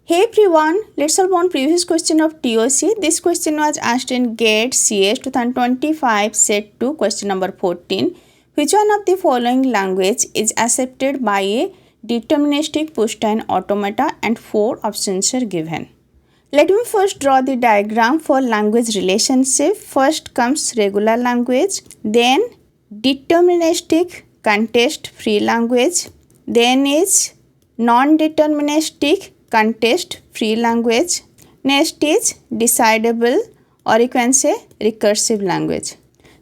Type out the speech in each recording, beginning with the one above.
Hey everyone, let's solve one previous question of TOC. This question was asked in GATE CS 2025 set 2 question number 14. Which one of the following language is accepted by a deterministic pushdown automata, and 4 options are given. Let me first draw the diagram for language relationship. First comes regular language, then deterministic context free language, then is non-deterministic context free language, next is decidable or you can say recursive language.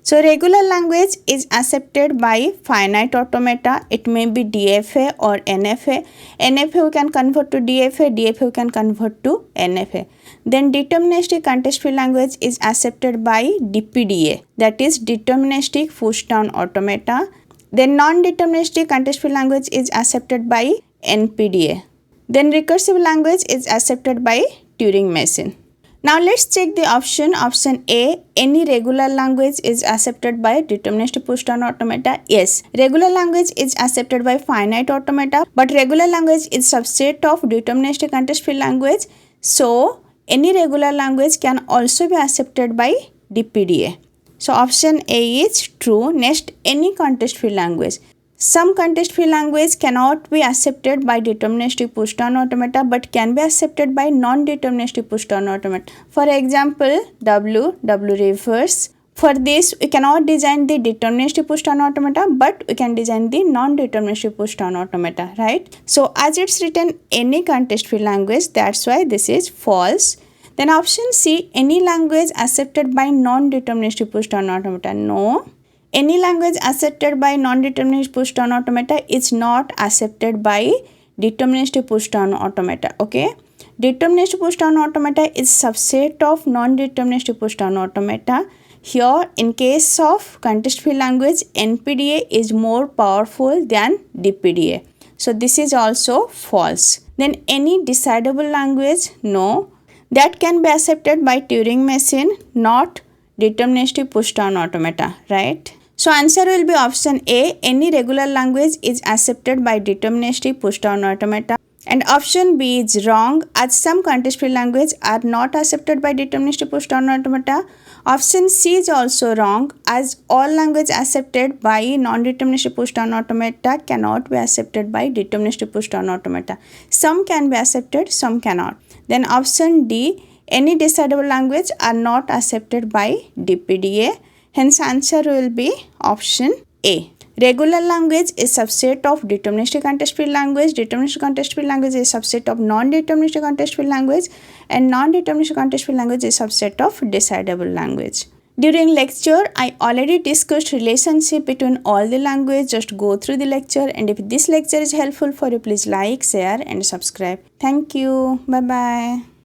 So regular language is accepted by finite automata. It may be DFA or NFA. NFA we can convert to DFA, DFA we can convert to NFA. Then deterministic context free language is accepted by DPDA, that is deterministic pushdown automata. Then non-deterministic context free language is accepted by NPDA. Then recursive language is accepted by Turing machine. Now let's check the option. Option A, any regular language is accepted by deterministic pushdown automata. Yes, regular language is accepted by finite automata, but regular language is subset of deterministic context free language. So any regular language can also be accepted by DPDA. So option A is true. Next, any context free language. Some context free language cannot be accepted by deterministic pushdown automata but can be accepted by non-deterministic pushdown automata. For example, W reverse. For this, we cannot design the deterministic pushdown automata but we can design the non-deterministic pushdown automata, right? So as it's written any context free language, that's why this is false. Then option C, any language accepted by non-deterministic pushdown automata. No. Any language accepted by non-deterministic pushdown automata is not accepted by deterministic pushdown automata. Okay. Deterministic pushdown automata is subset of non-deterministic pushdown automata. Here, in case of context free language, NPDA is more powerful than DPDA. So this is also false. Then any decidable language, no. That can be accepted by Turing machine, not deterministic pushdown automata, right? So answer will be option A, any regular language is accepted by deterministic pushdown automata. And option B is wrong, as some context free language are not accepted by deterministic pushdown automata. Option C is also wrong, as all language accepted by non-deterministic pushdown automata cannot be accepted by deterministic pushdown automata. Some can be accepted, some cannot. Then option D, any decidable language are not accepted by DPDA. Hence answer will be option A. Regular language is subset of deterministic context free language. Deterministic context free language is subset of non-deterministic context free language, and non-deterministic context free language is subset of decidable language. During lecture, I already discussed relationship between all the language. Just go through the lecture, and if this lecture is helpful for you, please like, share and subscribe. Thank you. Bye bye.